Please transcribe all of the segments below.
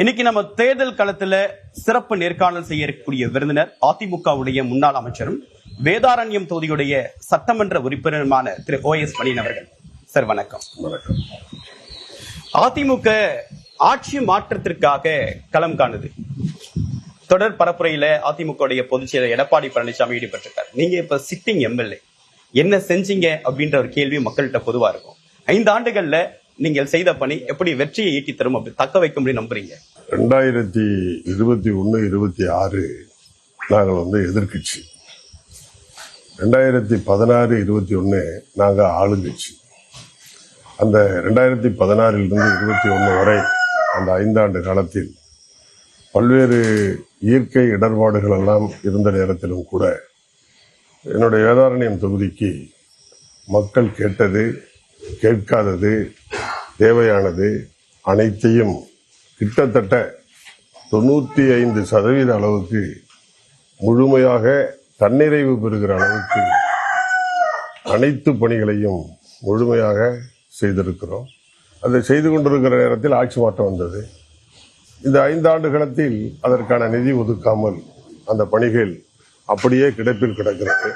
இன்னைக்கு நம்ம தேர்தல் களத்துல சிறப்பு நேர்காணல் செய்யக்கூடிய விருந்தினர் அதிமுகவுடைய முன்னாள் அமைச்சரும் வேதாரண்யம் தொகுதியுடைய சட்டமன்ற உறுப்பினருமான திரு OS மணியன் அவர்கள். சார் வணக்கம். வணக்கம். அதிமுக ஆட்சி மாற்றத்திற்காக களம் காணுது. தொடர் பரப்புரையில அதிமுக பொதுச் செயலர் எடப்பாடி பழனிசாமி ஈடுபட்டிருக்காரு. நீங்க இப்ப சிட்டிங் MLA என்ன செஞ்சீங்க அப்படின்ற ஒரு கேள்வி மக்கள்கிட்ட பொதுவா இருக்கும். 5 ஆண்டுகள்ல நீங்கள் செய்த பணி எப்படி வெற்றியை ஈட்டி தரும், அப்படி தக்க வைக்க முடியும் நம்புறீங்க? 2021-26 நாங்கள் எதிர்கட்சி, 2016-21 நாங்க ஆளுங்கட்சி. அந்த 2016 21 வரை அந்த 5 ஆண்டு காலத்தில் பல்வேறு இயற்கை இடர்பாடுகள் எல்லாம் இருந்த நேரத்திலும் கூட என்னுடைய வேதாரண்யம் தொகுதிக்கு மக்கள் கேட்டது, கேட்காதது, தேவையானது அனைத்தையும் கிட்டத்தட்ட 95% அளவுக்கு முழுமையாக தன்னிறைவு பெறுகிற அளவுக்கு அனைத்து பணிகளையும் முழுமையாக செய்திருக்கிறோம். அதை செய்து கொண்டிருக்கிற நேரத்தில் ஆட்சி மாற்றம் வந்தது. இந்த 5 ஆண்டு காலத்தில் அதற்கான நிதி ஒதுக்காமல் அந்த பணிகள் அப்படியே கிடப்பில் கிடக்கிறது.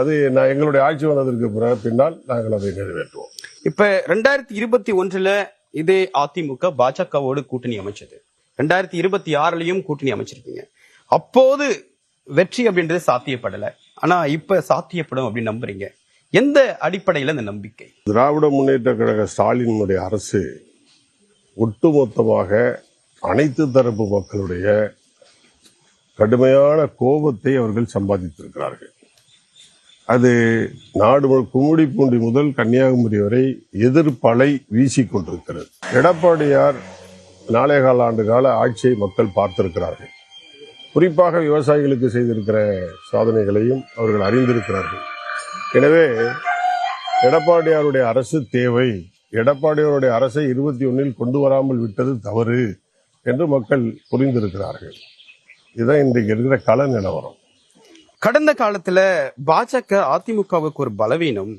அது எங்களுடைய ஆட்சி வந்ததற்கு பின்னால் நாங்கள் அதை நிறைவேற்றுவோம். இப்ப 2021 இதே அதிமுக பாஜகவோடு கூட்டணி அமைச்சது. 2026 கூட்டணி அமைச்சிருக்கீங்க. அப்போது வெற்றி அப்படின்றது சாத்தியப்படல. ஆனா இப்ப சாத்தியப்படும் அப்படின்னு நம்புறீங்க. எந்த அடிப்படையில இந்த நம்பிக்கை? திராவிட முன்னேற்ற கழக ஸ்டாலினுடைய அரசு ஒட்டுமொத்தமாக அனைத்து தரப்பு மக்களுடைய கடுமையான கோபத்தை அவர்கள் சம்பாதித்திருக்கிறார்கள். அது நாடு கும்மிடி பூண்டி முதல் கன்னியாகுமரி வரை எதிர்ப்பலை வீசிக்கொண்டிருக்கிறது. எடப்பாடியார் 4.25 ஆண்டு கால ஆட்சியை மக்கள் பார்த்திருக்கிறார்கள். குறிப்பாக விவசாயிகளுக்கு செய்திருக்கிற சாதனைகளையும் அவர்கள் அறிந்திருக்கிறார்கள். எனவே எடப்பாடியாருடைய அரசு தேவை, எடப்பாடியாருடைய அரசை 21 கொண்டு வராமல் விட்டது தவறு என்று மக்கள் புரிந்திருக்கிறார்கள். இதுதான் இன்றைக்கு இருக்கிற கள நிலவரம். கடந்த காலத்துல பாஜக அதிமுகவுக்கு ஒரு பலவீனம்.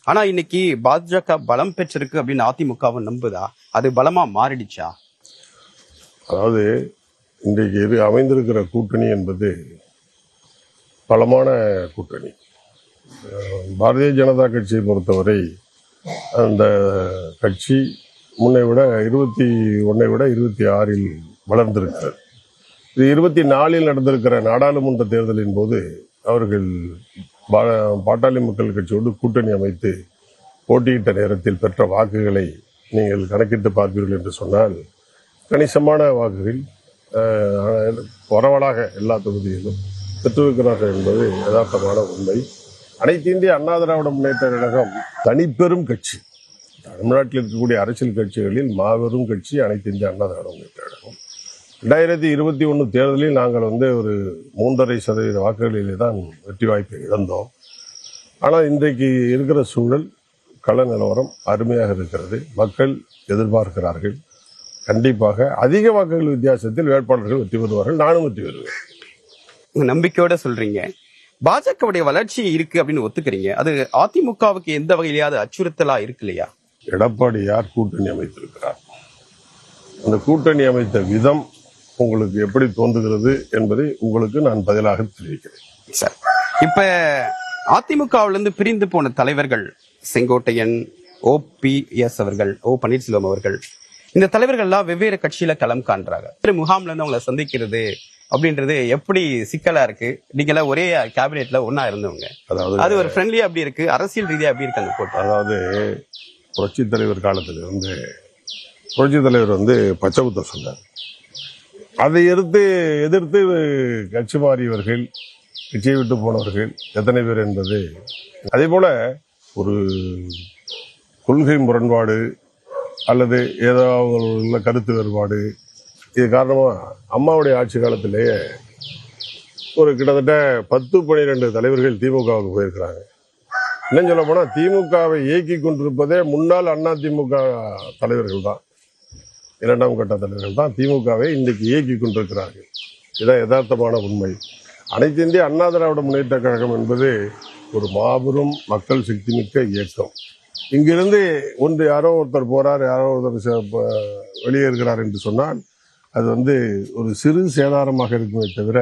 ஆனா இன்னைக்கு பாஜக பலம் பெற்றிருக்கு அப்படின்னு அதிமுகவை நம்புதா? அது பலமா மாறிடுச்சா? அதாவது இன்றைக்கு அமைந்திருக்கிற கூட்டணி என்பது பலமான கூட்டணி. பாரதிய ஜனதா கட்சியை பொறுத்தவரை அந்த கட்சி முன்னை விட 21 விட 26 வளர்ந்திருக்கிறது. இது 24 நடந்திருக்கிற நாடாளுமன்ற தேர்தலின் போது அவர்கள் பாட்டாளி மக்கள் கட்சியோடு கூட்டணி அமைத்து போட்டியிட்ட நேரத்தில் பெற்ற வாக்குகளை நீங்கள் கணக்கிட்டு பார்ப்பீர்கள் என்று சொன்னால் கணிசமான வாக்குகள் பரவலாக எல்லா தொகுதியிலும் பெற்றிருக்கிறார்கள் என்பது யதார்த்தமான உண்மை. அனைத்து இந்திய அண்ணா திராவிட முன்னேற்ற கழகம் தனிப்பெரும் கட்சி. தமிழ்நாட்டில் இருக்கக்கூடிய அரசியல் கட்சிகளில் மாபெரும் கட்சி அனைத்து இந்திய அண்ணா திராவிட முன்னேற்ற கழகம். 2021 தேர்தலில் நாங்கள் ஒரு 3.5% வாக்குகளிலே தான் வெற்றி வாய்ப்பை இழந்தோம். ஆனால் இன்றைக்கு இருக்கிற சூழல் கள நிலவரம் அருமையாக இருக்கிறது. மக்கள் எதிர்பார்க்கிறார்கள். கண்டிப்பாக அதிக வாக்குகள் வித்தியாசத்தில் வேட்பாளர்கள் வெற்றி பெறுவார்கள். நானும் வெற்றி பெறுவேன். நம்பிக்கையோட சொல்றீங்க. பாஜகவுடைய வளர்ச்சி இருக்கு அப்படின்னு ஒத்துக்கிறீங்க. அது அதிமுகவுக்கு எந்த வகையிலாவது அச்சுறுத்தலா இருக்கு இல்லையா? எடப்பாடியார் கூட்டணி அமைத்திருக்கிறார். அந்த கூட்டணி அமைத்த விதம் உங்களுக்கு எப்படி தோன்றுகிறது என்பதை உங்களுக்கு நான் பதிலாக தெரிவிக்கிறேன். சார், இப்ப அதிமுகவிலிருந்து பிரிந்து போன தலைவர்கள் செங்கோட்டையன், OPS அவர்கள், O பன்னீர்செல்வம் அவர்கள், இந்த தலைவர்கள் எல்லாம் வெவ்வேறு கட்சியில களம் காண்றாங்க. முகாம்ல இருந்து அவங்களை சந்திக்கிறது அப்படின்றது எப்படி சிக்கலா இருக்கு? நீங்க ஒரே கேபினெட்ல ஒன்னா இருந்தவங்க, அது ஒரு ஃப்ரெண்ட்லியா அப்படி இருக்கு, அரசியல் ரீதியா அப்படி இருக்கு அந்த போட்டு. அதாவது புரட்சி தலைவர் காலத்தில் புரட்சி தலைவர் பச்சை குத்த சொன்னார். அதை எதிர்த்து கட்சி மாறியவர்கள், கட்சியை விட்டு போனவர்கள் எத்தனை பேர் என்பது. அதே போல ஒரு கொள்கை முரண்பாடு அல்லது ஏதோ உள்ள கருத்து வேறுபாடு, இது காரணமா அம்மாவுடைய ஆட்சி காலத்திலேயே கிட்டத்தட்ட 10-12 தலைவர்கள் திமுகவுக்கு போயிருக்கிறாங்க. இன்னும் சொல்ல போனா திமுகவை இயக்கி கொண்டிருப்பதே முன்னாள் அதிமுக தலைவர்கள் தான், 2ஆம் கட்ட தலைவர்கள் தான் திமுகவை இன்றைக்கு இயக்கி கொண்டிருக்கிறார்கள். இதான் யதார்த்தமான உண்மை. அனைத்து இந்திய அண்ணா திராவிட முன்னேற்ற கழகம் என்பது ஒரு மாபெரும் மக்கள் சக்தி மிக்க இயக்கம். இங்கிருந்து யாரோ ஒருத்தர் போறார், யாரோ ஒருத்தர் வெளியே இருக்கிறார் என்று சொன்னால் அது ஒரு சிறு சேதாரமாக இருக்குமே தவிர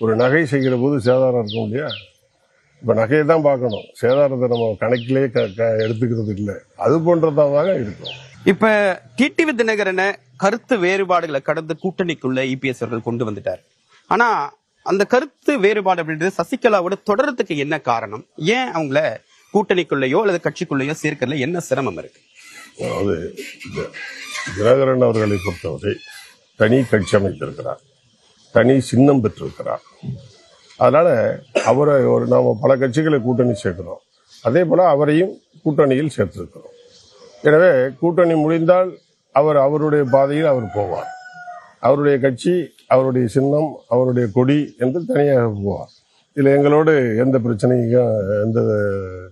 ஒரு நகை செய்கிற போது சேதாரம் இருக்கும் இல்லையா? இப்ப நகையை தான் பார்க்கணும், சேதாரத்தை நம்ம கணக்கிலே எடுத்துக்கிறது இல்லை. அது போன்றதாக இருக்கும். இப்ப டிடிவி தினகரனை கருத்து வேறுபாடுகளை கடந்து கூட்டணிக்குள்ள இபிஎஸ் அவர்கள் கொண்டு வந்துட்டார். ஆனா அந்த கருத்து வேறுபாடு அப்படின்றது சசிகலாவோட தொடர்றதுக்கு என்ன காரணம்? ஏன் அவங்கள கூட்டணிக்குள்ளேயோ அல்லது கட்சிக்குள்ளேயோ சேர்க்கறதுல என்ன சிரமம் இருக்கு? அதாவது தினகரன் அவர்களை பொறுத்தவரை தனி கட்சி அமைத்திருக்கிறார், தனி சின்னம் பெற்றிருக்கிறார். அதனால அவரை நாம பல கட்சிகளை கூட்டணி சேர்க்கிறோம், அதே போல அவரையும் கூட்டணியில் சேர்த்திருக்கிறோம். எனவே கூட்டணி முடிந்தால் அவருடைய பாதையில் அவர் போவார். அவருடைய கட்சி, அவருடைய சின்னம், அவருடைய கொடி என்று தனியாக போவார். இதில் எங்களோடு எந்த பிரச்சனைக்கும், எந்த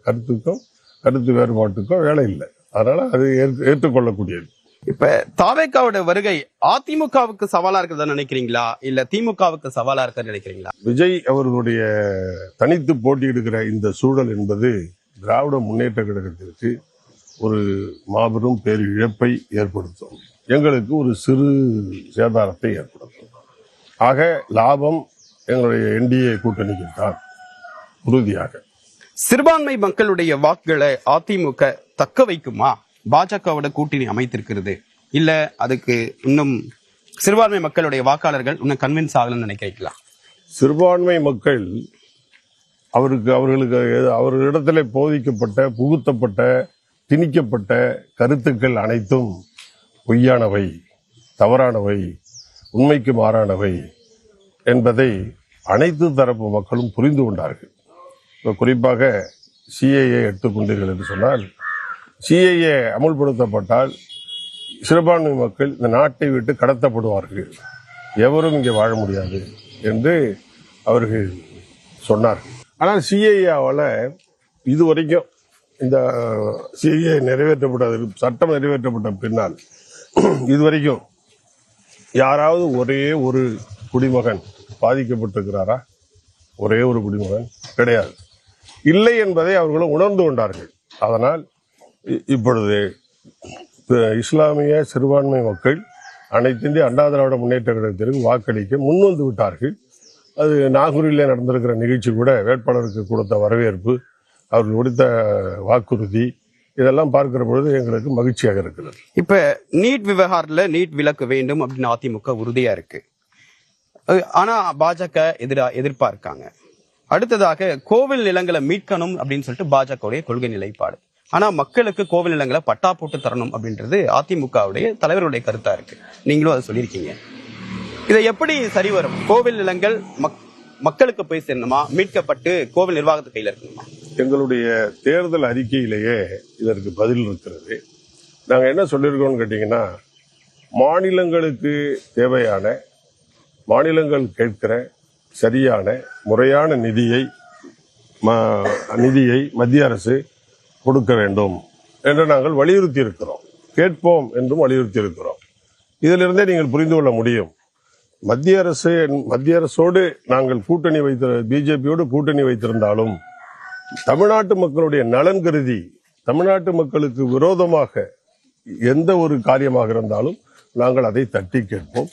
கருத்து வேறுபாட்டுக்கும் வேலை இல்லை. அதனால அது ஏற்றுக்கொள்ளக்கூடியது. இப்ப தாவேகாவோட வருகை அதிமுகவுக்கு சவாலா இருக்கிறதா நினைக்கிறீங்களா, இல்ல திமுகவுக்கு சவாலா இருக்கிறது நினைக்கிறீங்களா? விஜய் அவர்களுடைய தனித்து போட்டியிடுகிற இந்த சூழல் என்பது திராவிட முன்னேற்ற கழகத்திற்கு ஒரு மாபெரும் பேர் இழப்பை ஏற்படுத்தும், எங்களுக்கு ஒரு சிறு சேதாரத்தை ஏற்படுத்தும். ஆக லாபம் எங்களுடைய என்டிஏ கூட்டணிக்கு தான் உறுதியாக. சிறுபான்மை மக்களுடைய வாக்குகளை அதிமுக தக்க வைக்குமா? பாஜகவோட கூட்டணி அமைத்திருக்கிறது, இல்ல அதுக்கு இன்னும் சிறுபான்மை மக்களுடைய வாக்காளர்கள் இன்னும் கன்வின்ஸ் ஆகலன்னு நினைக்கிறீங்களா? சிறுபான்மை மக்கள் அவர்களிடத்தில் போதிக்கப்பட்ட, புகுத்தப்பட்ட, திணிக்கப்பட்ட கருத்துக்கள் அனைத்தும் பொய்யானவை, தவறானவை, உண்மைக்கு மாறானவை என்பதை அனைத்து தரப்பு மக்களும் புரிந்து கொண்டார்கள். இப்போ குறிப்பாக சிஏஏ எடுத்துக்கொண்டீர்கள் என்று சொன்னால், சிஏஏ அமுல்படுத்தப்பட்டால் சிறுபான்மை மக்கள் இந்த நாட்டை விட்டு கடத்தப்படுவார்கள், எவரும் இங்கே வாழ முடியாது என்று அவர்கள் சொன்னார்கள். ஆனால் சிஏஏவால் இதுவரைக்கும் இந்த சிஏஏ சட்டம் நிறைவேற்றப்பட்ட பின்னால் இதுவரைக்கும் யாராவது ஒரே ஒரு குடிமகன் பாதிக்கப்பட்டிருக்கிறாரா? ஒரே ஒரு குடிமகன் கிடையாது. இல்லை என்பதை அவர்களும் உணர்ந்து கொண்டார்கள். அதனால் இப்பொழுது இஸ்லாமிய சிறுபான்மை மக்கள் அனைத்து இந்திய அண்ணா திராவிட முன்னேற்ற கழகத்திற்கு வாக்களிக்க முன்வந்து விட்டார்கள். அது நாகூரிலே நடந்திருக்கிற நிகழ்ச்சி கூட வேட்பாளருக்கு கொடுத்த வரவேற்பு, அவர்கள் கொடுத்த வாக்குறுதி, இதெல்லாம் பார்க்கிற பொழுது எங்களுக்கு மகிழ்ச்சியாக இருக்கிறது. இப்ப நீட் விவகாரத்துல நீட் விலக்கு வேண்டும் அப்படின்னு அதிமுக உறுதியா இருக்கு. ஆனா பாஜக எதிர்ப்பா இருக்காங்க. அடுத்ததாக கோவில் நிலங்களை மீட்கணும் அப்படின்னு சொல்லிட்டு பாஜகவுடைய கொள்கை நிலைப்பாடு. ஆனா மக்களுக்கு கோவில் நிலங்களை பட்டா போட்டு தரணும் அப்படின்றது அதிமுகவுடைய தலைவருடைய கருத்தா இருக்கு. நீங்களும் அதை சொல்லியிருக்கீங்க. இதை எப்படி சரி வரும்? கோவில் நிலங்கள் மக்களுக்கு போய் சேரணுமா, மீட்கப்பட்டு கோவில் நிர்வாகத்து கையில இருக்கணுமா? எங்களுடைய தேர்தல் அறிக்கையிலேயே இதற்கு பதில் இருக்கிறது. நாங்க என்ன சொல்லியிருக்கோம்னு கேட்டீங்கன்னா, மாநிலங்களுக்கு தேவையான, மாநிலங்கள் கேட்கிற சரியான முறையான நிதியை மத்திய அரசு கொடுக்க வேண்டும் என்று நாங்கள் வலியுறுத்தி இருக்கிறோம். கேட்போம் என்றும் வலியுறுத்தி இருக்கிறோம். இதிலிருந்தே நீங்கள் புரிந்து கொள்ள முடியும், மத்திய அரசோடு நாங்கள் பிஜேபியோடு கூட்டணி வைத்திருந்தாலும் தமிழ்நாட்டு மக்களுடைய நலன் கருதி, தமிழ்நாட்டு மக்களுக்கு விரோதமாக எந்த ஒரு காரியமாக இருந்தாலும் நாங்கள் அதை தட்டி கேட்போம்.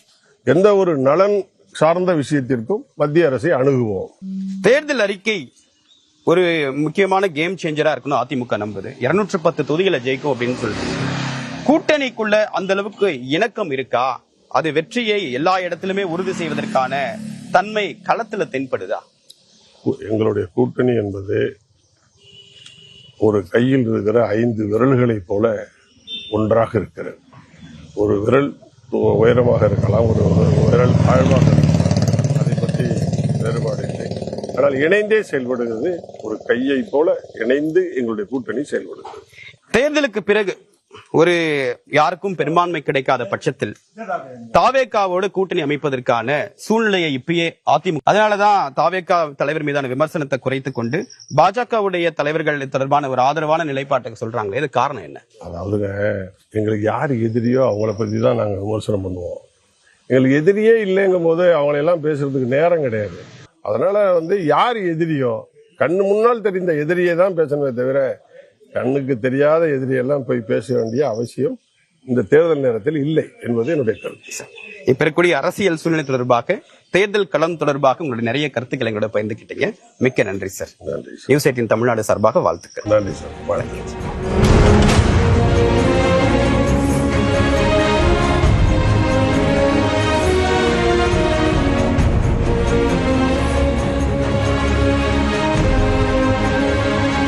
எந்த ஒரு நலன் சார்ந்த விஷயத்திற்கும் மத்திய அரசை அணுகுவோம். தேர்தல் அறிக்கை ஒரு முக்கியமான கேம் சேஞ்சரா இருக்குன்னு அதிமுக நம்புது. 210 தொகுதிகளை ஜெயிக்கும் அப்படின்னு சொல்லிட்டு கூட்டணிக்குள்ள அந்த அளவுக்கு இணக்கம் இருக்கா? அது வெற்றியை எல்லா இடத்திலுமே உறுதி செய்வதற்கான தன்மை களத்துல தென்படுதா? எங்களுடைய கூட்டணி என்பது ஒரு கையில் இருக்கிற 5 விரல்களை போல ஒன்றாக இருக்கிறது. ஒரு விரல் உயரமாக இருக்கலாம், ஒரு விரல் ஆழமாக இருக்கலாம், அதை பற்றி வேறுபாடு இல்லை. ஆனால் இணைந்தே செயல்படுகிறது. ஒரு கையை போல இணைந்து எங்களுடைய கூட்டணி செயல்படுகிறது. தேர்தலுக்கு பிறகு ஒரு யாருக்கும் பெரும்பான்மை கிடைக்காத பட்சத்தில் தாவேகாவோடு கூட்டணி அமைப்பதற்கான சூழ்நிலையை இப்பயே அதிமுக, அதனாலதான் தாவேகா தலைவர் மீதான விமர்சனத்தை குறைத்துக் கொண்டு பாஜகவுடைய தலைவர்கள் தொடர்பான ஒரு ஆதரவான நிலைப்பாட்டுக்கு சொல்றாங்களே, இது காரணம் என்ன? அதாவதுங்க, எங்களுக்கு யார் எதிரியோ அவங்கள பத்தி தான் நாங்க விமர்சனம் பண்ணுவோம். எங்களுக்கு எதிரியே இல்லைங்கும் போது அவங்களெல்லாம் பேசுறதுக்கு நேரம் கிடையாது. அதனால யார் எதிரியோ, கண்ணு முன்னால் தெரிந்த எதிரியை தான் பேசணுமே தவிர கண்ணுக்கு தெரியாத எதிரியெல்லாம் போய் பேச வேண்டிய அவசியம் இந்த தேர்தல் நேரத்தில் இல்லை என்பது என்னுடைய கருத்து. இப்ப இருக்கக்கூடிய அரசியல் சூழ்நிலை தொடர்பாக, தேர்தல் களம் தொடர்பாக உங்களுடைய நிறைய கருத்துக்களை எங்களோட பகிர்ந்துக்கிட்டீங்க. மிக்க நன்றி சார். நன்றி சார். நியூஸ் 18 தமிழ்நாடு சார்பாக வாழ்த்துக்கள். நன்றி சார். வணக்கம்.